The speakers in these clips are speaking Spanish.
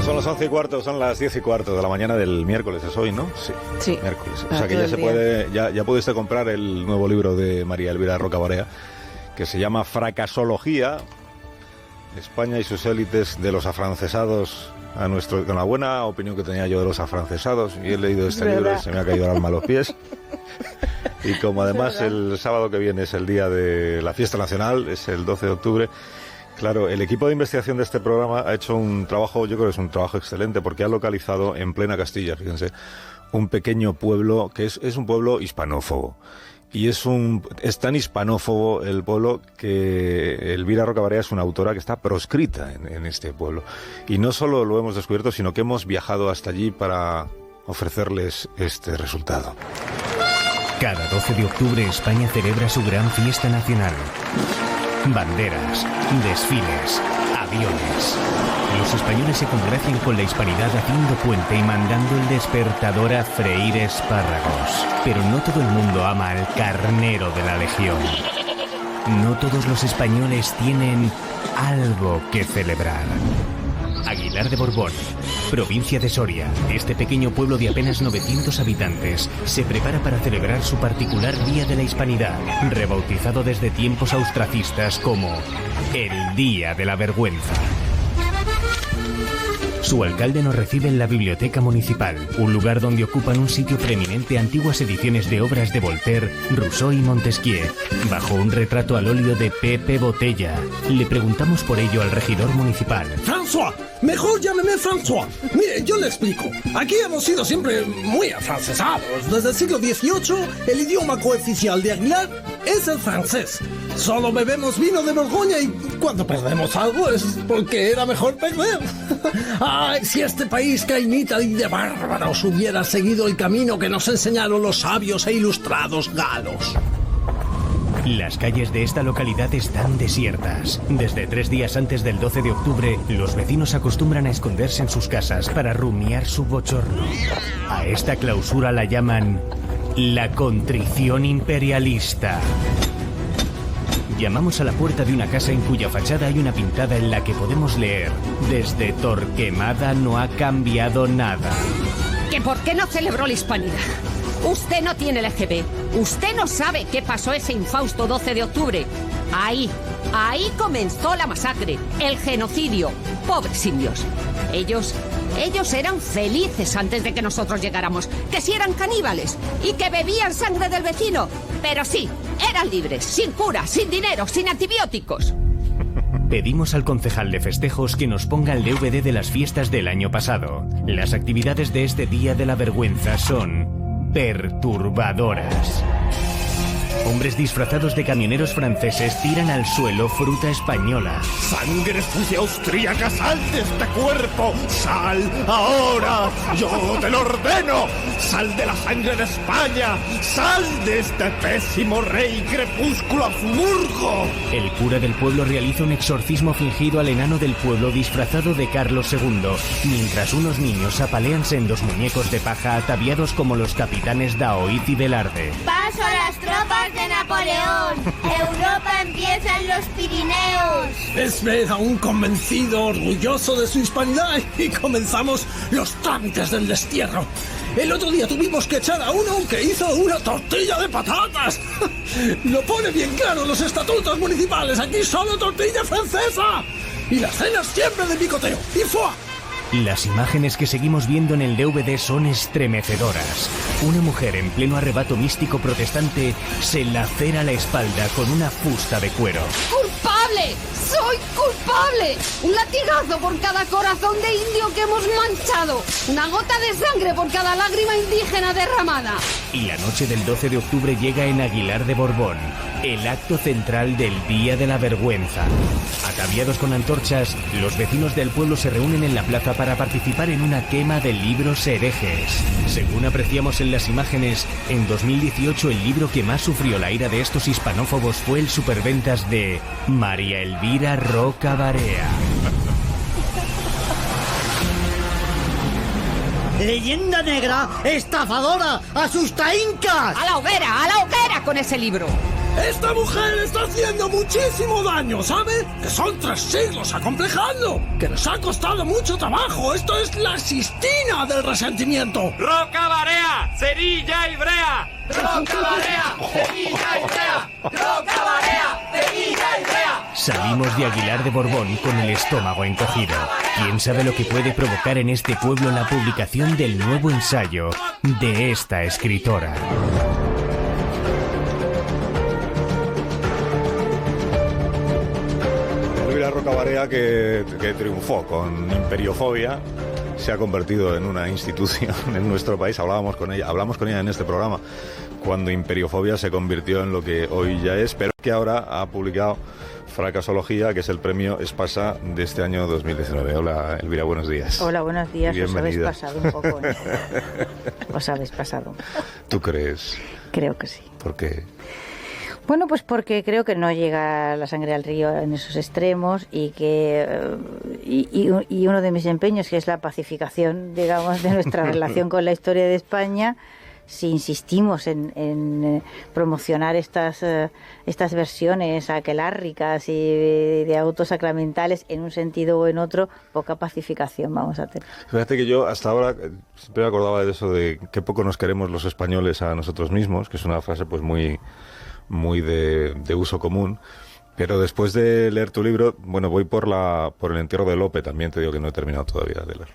Son las 11:15, son las 10:15 de la mañana del miércoles, es hoy, ¿no? Sí. Miércoles. O sea que ya se puede, ya pudiste comprar el nuevo libro de María Elvira Roca Barea, que se llama Fracasología, España y sus élites de los afrancesados con la buena opinión que tenía yo de los afrancesados, y he leído este libro y se me ha caído el alma a los pies. Y como además el sábado que viene es el día de la fiesta nacional, es el 12 de octubre, claro, el equipo de investigación de este programa ha hecho un trabajo, yo creo que es un trabajo excelente, porque ha localizado en plena Castilla, fíjense, un pequeño pueblo que es un pueblo hispanófobo. Y es tan hispanófobo el pueblo que Elvira Roca Barea es una autora que está proscrita en este pueblo. Y no solo lo hemos descubierto, sino que hemos viajado hasta allí para ofrecerles este resultado. Cada 12 de octubre España celebra su gran fiesta nacional. Banderas, desfiles, aviones. Los españoles se congracian con la hispanidad haciendo puente y mandando el despertador a freír espárragos. Pero no todo el mundo ama al carnero de la Legión. No todos los españoles tienen algo que celebrar. Aguilar de Borbón, provincia de Soria, este pequeño pueblo de apenas 900 habitantes, se prepara para celebrar su particular Día de la Hispanidad, rebautizado desde tiempos austracistas como el Día de la Vergüenza. Su alcalde nos recibe en la Biblioteca Municipal, un lugar donde ocupan un sitio preeminente antiguas ediciones de obras de Voltaire, Rousseau y Montesquieu, bajo un retrato al óleo de Pepe Botella. Le preguntamos por ello al regidor municipal. François, mejor llámeme François. Mire, yo le explico. Aquí hemos sido siempre muy afrancesados. Desde el siglo XVIII, el idioma cooficial de Aguilar es el francés. Solo bebemos vino de Borgoña y cuando perdemos algo es porque era mejor perder. ¡Ay, si este país cainita y de bárbaros hubiera seguido el camino que nos enseñaron los sabios e ilustrados galos! Las calles de esta localidad están desiertas. Desde 3 días antes del 12 de octubre, los vecinos acostumbran a esconderse en sus casas para rumiar su bochorno. A esta clausura la llaman la contrición imperialista. Llamamos a la puerta de una casa en cuya fachada hay una pintada en la que podemos leer: desde Torquemada no ha cambiado nada. ¿Que por qué no celebró la Hispanidad? Usted no tiene LGB. Usted no sabe qué pasó ese infausto 12 de octubre. Ahí comenzó la masacre, el genocidio. Pobres indios. Ellos eran felices antes de que nosotros llegáramos. Que si eran caníbales y que bebían sangre del vecino. Pero sí, eran libres, sin cura, sin dinero, sin antibióticos. Pedimos al concejal de festejos que nos ponga el DVD de las fiestas del año pasado. Las actividades de este Día de la Vergüenza son perturbadoras. Hombres disfrazados de camioneros franceses tiran al suelo fruta española. ¡Sangre sucia austríaca, sal de este cuerpo! ¡Sal ahora! ¡Yo te lo ordeno! ¡Sal de la sangre de España! ¡Sal de este pésimo rey crepúsculo Habsburgo! El cura del pueblo realiza un exorcismo fingido al enano del pueblo disfrazado de Carlos II, mientras unos niños apalean sendos muñecos de paja ataviados como los capitanes Daoíz y Velarde. ¡Paso a las tropas de Napoleón! ¡Europa empieza en los Pirineos! Es aún convencido, orgulloso de su hispanidad, y comenzamos los trámites del destierro. El otro día tuvimos que echar a uno que hizo una tortilla de patatas. Lo pone bien claro los estatutos municipales. Aquí solo tortilla francesa. Y las cenas siempre de picoteo. Y ¡fua! Las imágenes que seguimos viendo en el DVD son estremecedoras. Una mujer en pleno arrebato místico protestante se lacera la espalda con una fusta de cuero. ¡Culpable! ¡Soy culpable! Un latigazo por cada corazón de indio que hemos manchado. Una gota de sangre por cada lágrima indígena derramada. Y la noche del 12 de octubre llega en Aguilar de Borbón, el acto central del Día de la Vergüenza. Ataviados con antorchas, los vecinos del pueblo se reúnen en la plaza para participar en una quema de libros herejes. Según apreciamos en las imágenes, en 2018 el libro que más sufrió la ira de estos hispanófobos fue el superventas de María Elvira Roca Barea. Leyenda negra, estafadora, asusta incas. ¡A la hoguera con ese libro! Esta mujer está haciendo muchísimo daño, ¿sabe? Que son 3 siglos acomplejando, que nos ha costado mucho trabajo. Esto es la Sistina del resentimiento. ¡Roca Barea! ¡Cerilla y Brea! ¡Roca Barea! ¡Cerilla y Brea! ¡Roca Barea! ¡Cerilla y Brea! Salimos de Aguilar de Borbón con el estómago encogido. ¿Quién sabe lo que puede provocar en este pueblo la publicación del nuevo ensayo de esta escritora? Elvira Roca Barea, que triunfó con Imperiofobia, se ha convertido en una institución en nuestro país. Hablamos con ella en este programa cuando Imperiofobia se convirtió en lo que hoy ya es, pero que ahora ha publicado Fracasología, que es el premio Espasa de este año 2019. Hola, Elvira, buenos días. Hola, buenos días. Bienvenida. Os habéis pasado un poco, ¿no? Os habéis pasado. ¿Tú crees? Creo que sí. ¿Por qué? Bueno, pues porque creo que no llega la sangre al río en esos extremos y que y uno de mis empeños, que es la pacificación, digamos, de nuestra relación con la historia de España, si insistimos en promocionar estas versiones aquelárricas y de autos sacramentales en un sentido o en otro, poca pacificación vamos a tener. Fíjate que yo hasta ahora siempre me acordaba de eso, de qué poco nos queremos los españoles a nosotros mismos, que es una frase pues muy de uso común. Pero después de leer tu libro, bueno, voy por el entierro de Lope, también te digo que no he terminado todavía de leerlo.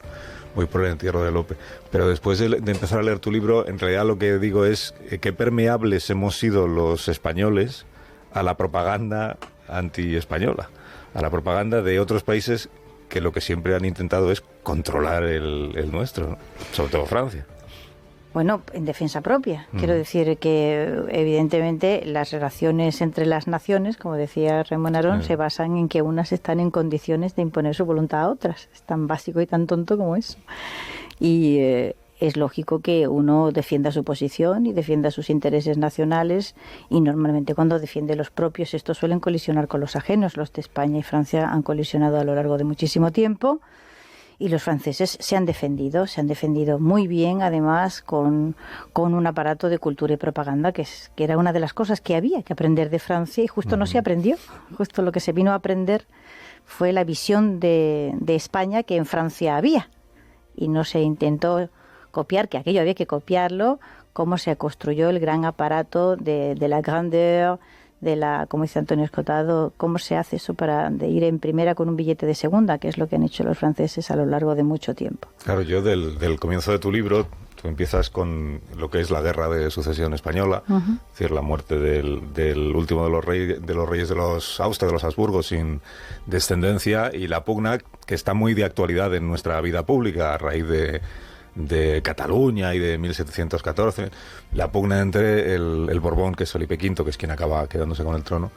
Voy por el entierro de Lope. Pero después de empezar a leer tu libro, en realidad lo que digo es qué permeables hemos sido los españoles a la propaganda anti-española, a la propaganda de otros países que lo que siempre han intentado es controlar el nuestro, ¿no? Sobre todo Francia. Bueno, en defensa propia. Quiero decir que, evidentemente, las relaciones entre las naciones, como decía Raymond Aron, se basan en que unas están en condiciones de imponer su voluntad a otras. Es tan básico y tan tonto como eso. Y es lógico que uno defienda su posición y defienda sus intereses nacionales, y normalmente cuando defiende los propios, estos suelen colisionar con los ajenos. Los de España y Francia han colisionado a lo largo de muchísimo tiempo. Y los franceses se han defendido muy bien, además con un aparato de cultura y propaganda que era una de las cosas que había que aprender de Francia, y justo no se aprendió. Justo lo que se vino a aprender fue la visión de España que en Francia había, y no se intentó copiar, que aquello había que copiarlo, cómo se construyó el gran aparato de la grandeur, como dice Antonio Escotado, cómo se hace eso de ir en primera con un billete de segunda, que es lo que han hecho los franceses a lo largo de mucho tiempo. Claro, yo del comienzo de tu libro, tú empiezas con lo que es la guerra de sucesión española, es decir, la muerte del último de los reyes de los Austria, de los Habsburgo, sin descendencia, y la pugna que está muy de actualidad en nuestra vida pública a raíz de Cataluña y de 1714, la pugna entre el Borbón, que es Felipe V, que es quien acaba quedándose con el trono,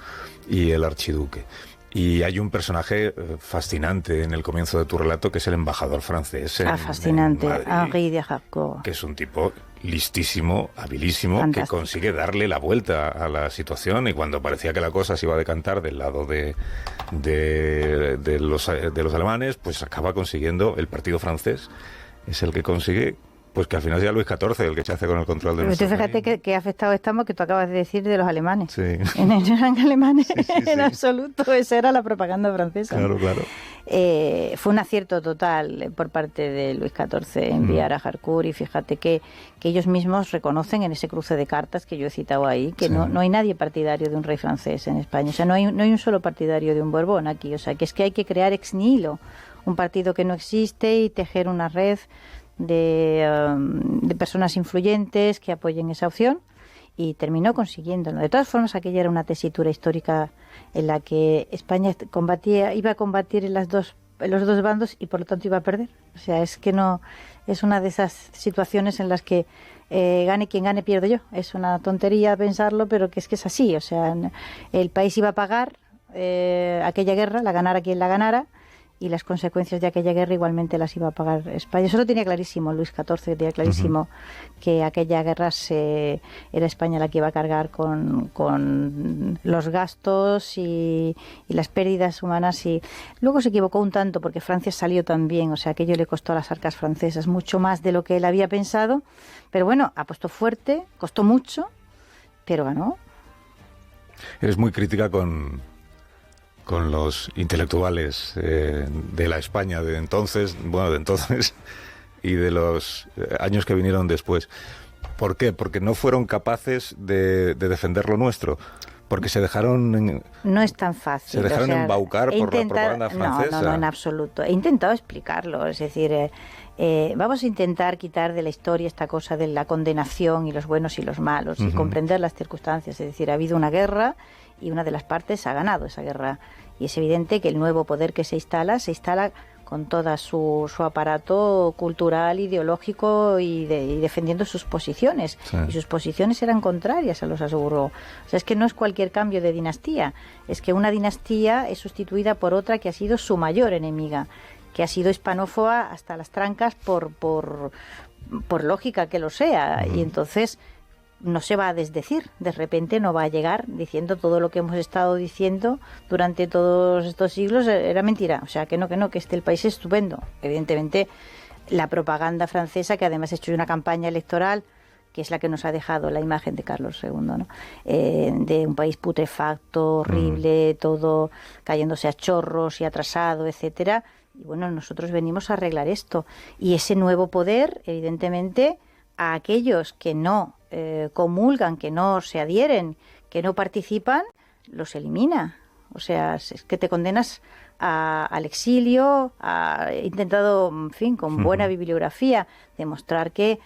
y el archiduque. Y hay un personaje fascinante en el comienzo de tu relato, que es el embajador francés fascinante, en Madrid, Henri de Harcourt, que es un tipo listísimo, habilísimo, fantástico, que consigue darle la vuelta a la situación, y cuando parecía que la cosa se iba a decantar del lado de los alemanes, pues acaba consiguiendo el partido francés. Es el que consigue, pues que al final sea Luis XIV el que se hace con el control de nuestro país. Fíjate que afectado estamos, que tú acabas de decir, de los alemanes. Sí. No eran alemanes en absoluto, esa era la propaganda francesa. Claro, claro. Fue un acierto total por parte de Luis XIV enviar a Harcourt, y fíjate que ellos mismos reconocen en ese cruce de cartas que yo he citado ahí, que no hay nadie partidario de un rey francés en España. O sea, no hay un solo partidario de un Borbón aquí. O sea, que es que hay que crear ex nihilo un partido que no existe y tejer una red de personas influyentes que apoyen esa opción, y terminó consiguiéndolo. De todas formas, aquella era una tesitura histórica en la que España iba a combatir en los dos bandos, y por lo tanto iba a perder. O sea, es que no es una de esas situaciones en las que gane quien gane, pierdo yo. Es una tontería pensarlo, pero que es así. O sea, el país iba a pagar aquella guerra, la ganara quien la ganara, y las consecuencias de aquella guerra igualmente las iba a pagar España. Eso lo tenía clarísimo Luis XIV, tenía clarísimo que aquella guerra era España la que iba a cargar con los gastos y las pérdidas humanas. Y luego se equivocó un tanto, porque Francia salió también, o sea, aquello le costó a las arcas francesas mucho más de lo que él había pensado, pero bueno, apostó fuerte, costó mucho, pero ganó. Eres muy crítica con los intelectuales de la España de entonces y de los años que vinieron después. ¿Por qué? Porque no fueron capaces de defender lo nuestro. Porque se dejaron... No es tan fácil. Se dejaron embaucar por la propaganda francesa. No, en absoluto. He intentado explicarlo. Es decir, vamos a intentar quitar de la historia esta cosa de la condenación y los buenos y los malos y comprender las circunstancias. Es decir, ha habido una guerra y una de las partes ha ganado esa guerra. Y es evidente que el nuevo poder que se instala con todo su aparato cultural, ideológico y defendiendo sus posiciones. Sí. Y sus posiciones eran contrarias a los Habsburgo. O sea, es que no es cualquier cambio de dinastía, es que una dinastía es sustituida por otra que ha sido su mayor enemiga, que ha sido hispanófoba hasta las trancas por lógica que lo sea. Y entonces no se va a desdecir, de repente no va a llegar diciendo todo lo que hemos estado diciendo durante todos estos siglos era mentira, o sea, que el país es estupendo. Evidentemente la propaganda francesa, que además ha hecho una campaña electoral que es la que nos ha dejado la imagen de Carlos II, ¿no? De un país putrefacto, horrible, todo cayéndose a chorros y atrasado, etcétera. Y bueno, nosotros venimos a arreglar esto, y ese nuevo poder, evidentemente, a aquellos que no comulgan, que no se adhieren, que no participan, los elimina. O sea, es que te condenas al exilio. He intentado, en fin, con buena bibliografía, demostrar que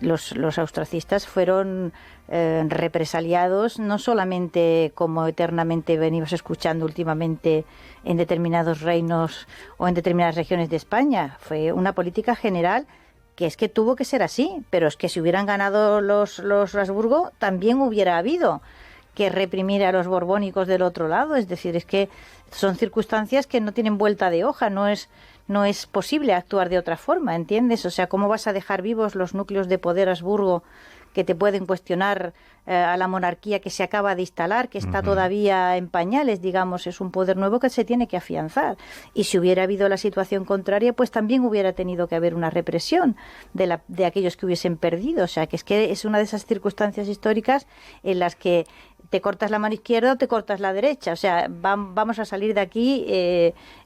los austracistas fueron represaliados, no solamente como eternamente venimos escuchando últimamente en determinados reinos o en determinadas regiones de España. Fue una política general que es que tuvo que ser así, pero es que si hubieran ganado los Habsburgo también hubiera habido que reprimir a los borbónicos del otro lado. Es decir, es que son circunstancias que no tienen vuelta de hoja, no es posible actuar de otra forma, ¿entiendes? O sea, ¿cómo vas a dejar vivos los núcleos de poder Habsburgo que te pueden cuestionar a la monarquía que se acaba de instalar, que está todavía en pañales, digamos? Es un poder nuevo que se tiene que afianzar. Y si hubiera habido la situación contraria, pues también hubiera tenido que haber una represión de aquellos que hubiesen perdido. O sea, que es una de esas circunstancias históricas en las que te cortas la mano izquierda o te cortas la derecha. O sea, vamos a salir de aquí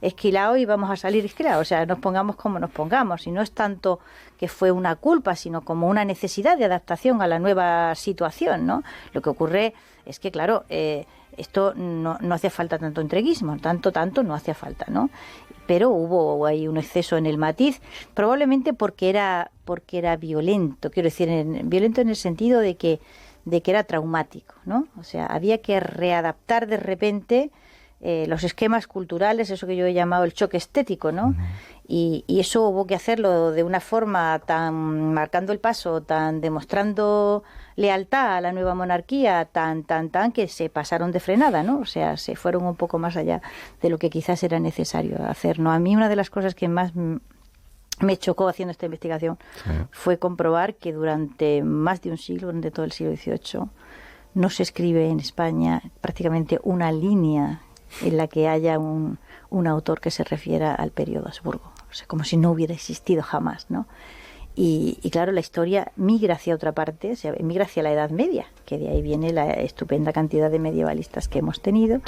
esquilados y vamos a salir esquilados. O sea, nos pongamos como nos pongamos. Y no es tanto que fue una culpa, sino como una necesidad de adaptación a la nueva situación, ¿no? Lo que ocurre es que, claro, esto no hace falta tanto entreguismo, tanto no hacía falta, ¿no? Pero hubo ahí un exceso en el matiz, probablemente porque era violento, quiero decir, violento en el sentido de que era traumático, ¿no? O sea, había que readaptar de repente los esquemas culturales, eso que yo he llamado el choque estético, ¿no? Y eso hubo que hacerlo de una forma tan marcando el paso, tan demostrando lealtad a la nueva monarquía, tan que se pasaron de frenada, ¿no? O sea, se fueron un poco más allá de lo que quizás era necesario hacer, ¿no? A mí una de las cosas que más me chocó haciendo esta investigación fue comprobar que durante más de un siglo, durante todo el siglo XVIII, no se escribe en España prácticamente una línea en la que haya un autor que se refiera al periodo Habsburgo. O sea, como si no hubiera existido jamás, ¿no? Y claro, la historia migra hacia otra parte, o sea, migra hacia la Edad Media, que de ahí viene la estupenda cantidad de medievalistas que hemos tenido,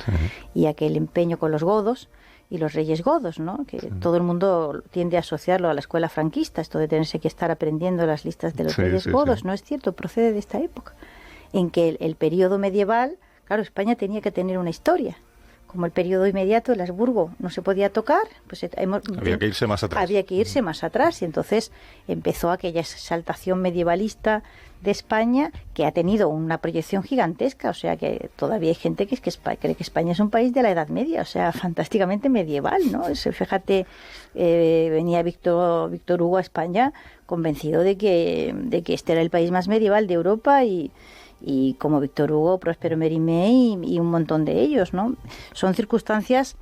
y aquel empeño con los godos y los reyes godos, ¿no? Que todo el mundo tiende a asociarlo a la escuela franquista, esto de tenerse que estar aprendiendo las listas de los reyes godos. No es cierto, procede de esta época, en que el periodo medieval, claro, España tenía que tener una historia. Como el periodo inmediato, el Habsburgo, no se podía tocar, pues había que irse más atrás. Había que irse más atrás, y entonces empezó aquella exaltación medievalista de España, que ha tenido una proyección gigantesca. O sea, que todavía hay gente que cree que España es un país de la Edad Media, o sea, fantásticamente medieval, ¿no? Fíjate, venía Víctor Hugo a España convencido de que este era el país más medieval de Europa, y como Víctor Hugo, Próspero Mérimée y un montón de ellos, ¿no? Son circunstancias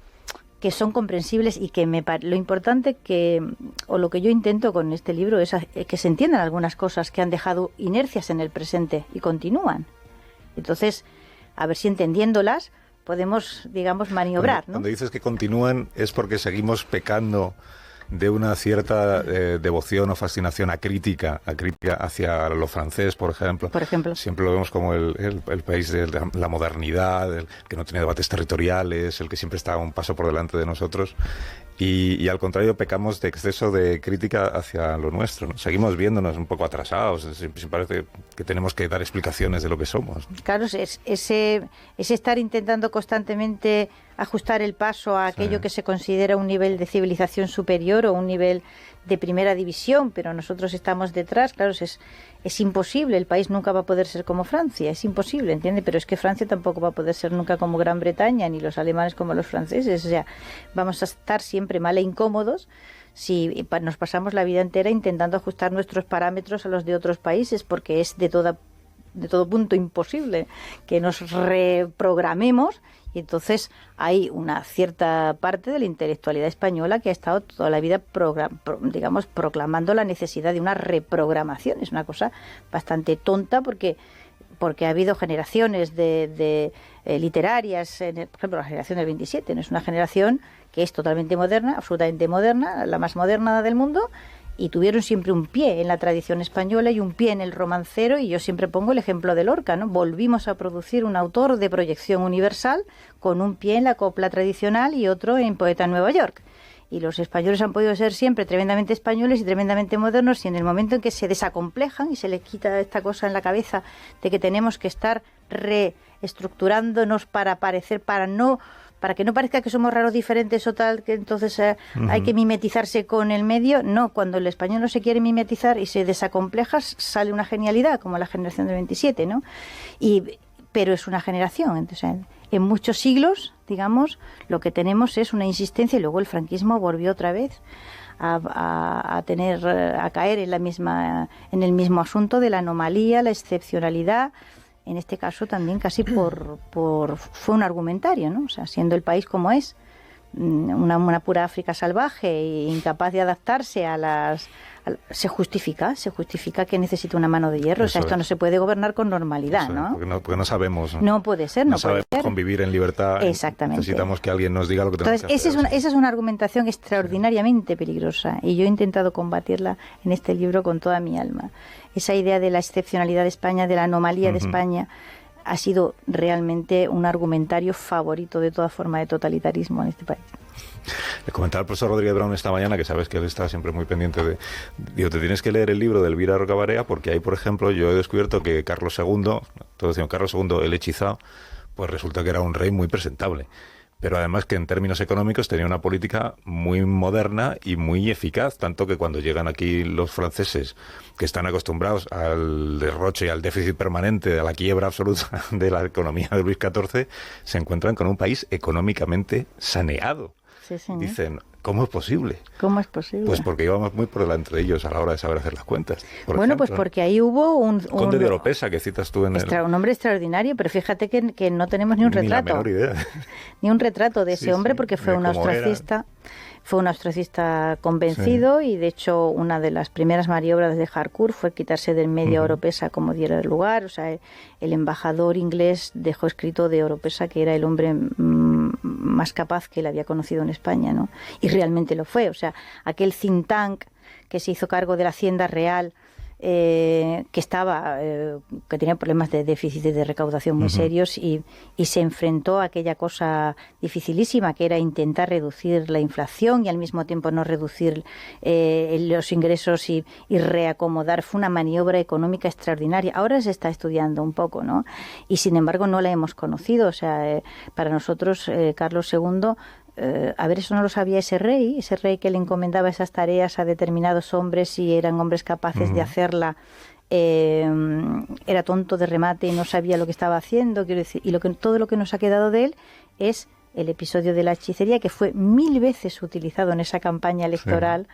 que son comprensibles, y que lo importante o lo que yo intento con este libro es que se entiendan algunas cosas que han dejado inercias en el presente y continúan. Entonces, a ver si entendiéndolas podemos, digamos, maniobrar, ¿no? Cuando dices que continúan es porque seguimos pecando de una cierta devoción o fascinación acrítica hacia lo francés, por ejemplo. Siempre lo vemos como el país de la modernidad, el que no tiene debates territoriales, el que siempre está un paso por delante de nosotros. Y al contrario, pecamos de exceso de crítica hacia lo nuestro, ¿no? Seguimos viéndonos un poco atrasados, siempre parece que tenemos que dar explicaciones de lo que somos. Claro, es estar intentando constantemente ajustar el paso a aquello que se considera un nivel de civilización superior o un nivel de primera división, pero nosotros estamos detrás. Claro, es imposible, el país nunca va a poder ser como Francia, es imposible, ¿entiende? Pero es que Francia tampoco va a poder ser nunca como Gran Bretaña, ni los alemanes como los franceses, o sea, vamos a estar siempre mal e incómodos si nos pasamos la vida entera intentando ajustar nuestros parámetros a los de otros países, porque es de todo punto imposible que nos reprogramemos. Y entonces hay una cierta parte de la intelectualidad española que ha estado toda la vida proclamando la necesidad de una reprogramación. Es una cosa bastante tonta porque ha habido generaciones de literarias, por ejemplo la generación del 27, no es una generación que es totalmente moderna, absolutamente moderna, la más moderna del mundo, y tuvieron siempre un pie en la tradición española y un pie en el romancero, y yo siempre pongo el ejemplo de Lorca, ¿no? Volvimos a producir un autor de proyección universal con un pie en la copla tradicional y otro en Poeta en Nueva York. Y los españoles han podido ser siempre tremendamente españoles y tremendamente modernos, y en el momento en que se desacomplejan y se les quita esta cosa en la cabeza de que tenemos que estar reestructurándonos para que no parezca que somos raros, diferentes o tal, que entonces hay que mimetizarse con el medio. No, cuando el español no se quiere mimetizar y se desacompleja, sale una genialidad, como la generación del 27, ¿no? Pero es una generación, entonces en muchos siglos, digamos, lo que tenemos es una insistencia, y luego el franquismo volvió otra vez a caer en el mismo asunto de la anomalía, la excepcionalidad. En este caso también casi fue un argumentario, ¿no? O sea, siendo el país como es, una pura África salvaje e incapaz de adaptarse se justifica que necesita una mano de hierro. Eso, o sea, esto no se puede gobernar con normalidad, ¿no? Porque no sabemos. No puede ser, no puede ser. Convivir en libertad. Exactamente. Necesitamos que alguien nos diga lo que tenemos que hacer. Entonces, esa es una argumentación extraordinariamente peligrosa, y yo he intentado combatirla en este libro con toda mi alma. Esa idea de la excepcionalidad de España, de la anomalía de España, ha sido realmente un argumentario favorito de toda forma de totalitarismo en este país. Le comentaba al profesor Rodríguez Brown esta mañana, que sabes que él está siempre muy pendiente digo, te tienes que leer el libro de Elvira Rocabarea, porque ahí, por ejemplo, yo he descubierto que Carlos II, todos decían Carlos II el hechizado, pues resulta que era un rey muy presentable. Pero además que en términos económicos tenía una política muy moderna y muy eficaz, tanto que cuando llegan aquí los franceses, que están acostumbrados al derroche y al déficit permanente, a la quiebra absoluta de la economía de Luis XIV, se encuentran con un país económicamente saneado. Sí, señor. Dicen, ¿cómo es posible? ¿Cómo es posible? Pues porque íbamos muy por delante de ellos a la hora de saber hacer las cuentas. Pues porque ahí hubo un conde de Oropesa, que citas tú en un hombre extraordinario, pero fíjate que no tenemos ni un retrato. Ni la menor idea. Ni un retrato de ese hombre, porque fue un austracista. Fue un austracista convencido, y de hecho una de las primeras maniobras de Harcourt fue quitarse del medio a Oropesa como diera lugar. O sea, el embajador inglés dejó escrito de Oropesa que era el hombre más capaz que él había conocido en España, ¿no? Y realmente lo fue. O sea, aquel think tank que se hizo cargo de la Hacienda Real, que tenía problemas de déficit de recaudación muy serios, y se enfrentó a aquella cosa dificilísima que era intentar reducir la inflación y al mismo tiempo no reducir los ingresos y reacomodar. Fue una maniobra económica extraordinaria. Ahora se está estudiando un poco, ¿no? Y sin embargo no la hemos conocido. O sea, para nosotros Carlos II, eso no lo sabía ese rey que le encomendaba esas tareas a determinados hombres y eran hombres capaces de hacerla. Era tonto de remate y no sabía lo que estaba haciendo, quiero decir, y todo lo que nos ha quedado de él es el episodio de la hechicería, que fue 1000 veces utilizado en esa campaña electoral.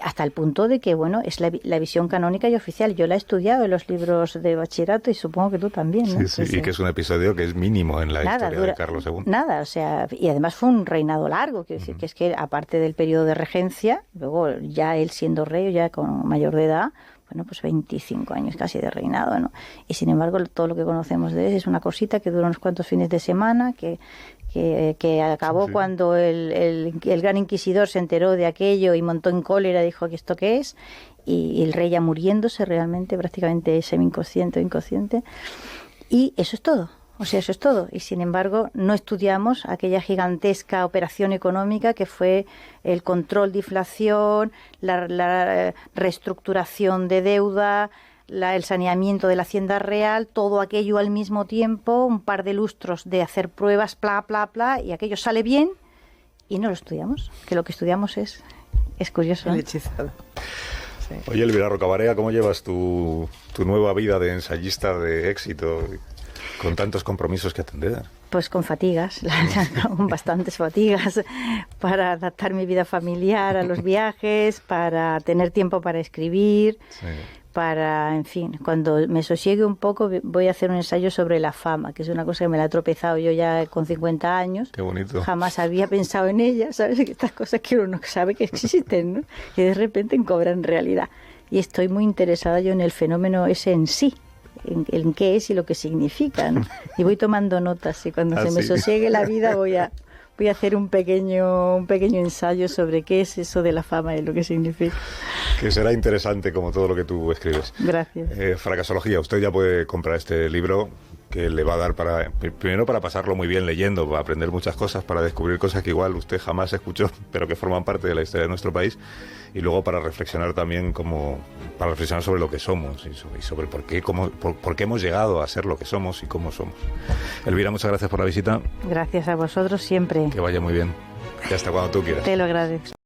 Hasta el punto de que, bueno, es la visión canónica y oficial. Yo la he estudiado en los libros de bachillerato y supongo que tú también, ¿no? Sí, y que es un episodio que es mínimo en la historia de Carlos II. Nada, o sea, y además fue un reinado largo, quiero decir, que es que aparte del periodo de regencia, luego ya él siendo rey, ya con mayor de edad, bueno, pues 25 años casi de reinado, ¿no? Y sin embargo, todo lo que conocemos de él es una cosita que dura unos cuantos fines de semana, que que acabó cuando el gran inquisidor se enteró de aquello y montó en cólera, dijo que esto qué es, y el rey ya muriéndose realmente, prácticamente semi-inconsciente o inconsciente, y eso es todo. O sea, eso es todo. Y sin embargo, no estudiamos aquella gigantesca operación económica que fue el control de inflación, la reestructuración de deuda, el saneamiento de la hacienda real, todo aquello al mismo tiempo, un par de lustros de hacer pruebas, y aquello sale bien y no lo estudiamos. Que lo que estudiamos es curioso, ¿no? El hechizado. Sí. Oye, Elvira Rocabarea, ¿cómo llevas tu nueva vida de ensayista de éxito? Con tantos compromisos que atender. Pues con fatigas, con bastantes fatigas, para adaptar mi vida familiar a los viajes, para tener tiempo para escribir, para, en fin, cuando me sosiegue un poco voy a hacer un ensayo sobre la fama, que es una cosa que me la he tropezado yo ya con 50 años. Qué bonito. Jamás había pensado en ella, ¿sabes? Que estas cosas que uno no sabe que existen, ¿no? Y de repente cobran realidad. Y estoy muy interesada yo en el fenómeno ese en sí. En qué es y lo que significa, ¿no? Y voy tomando notas y cuando se me sosiegue la vida voy a hacer un pequeño ensayo sobre qué es eso de la fama y lo que significa. Que será interesante como todo lo que tú escribes. Gracias. Fracasología, usted ya puede comprar este libro que le va a dar primero para pasarlo muy bien leyendo, para aprender muchas cosas, para descubrir cosas que igual usted jamás escuchó, pero que forman parte de la historia de nuestro país, y luego para reflexionar también para reflexionar sobre lo que somos y sobre por qué hemos llegado a ser lo que somos y cómo somos. Elvira, muchas gracias por la visita. Gracias a vosotros siempre. Que vaya muy bien. Y hasta cuando tú quieras. Te lo agradezco.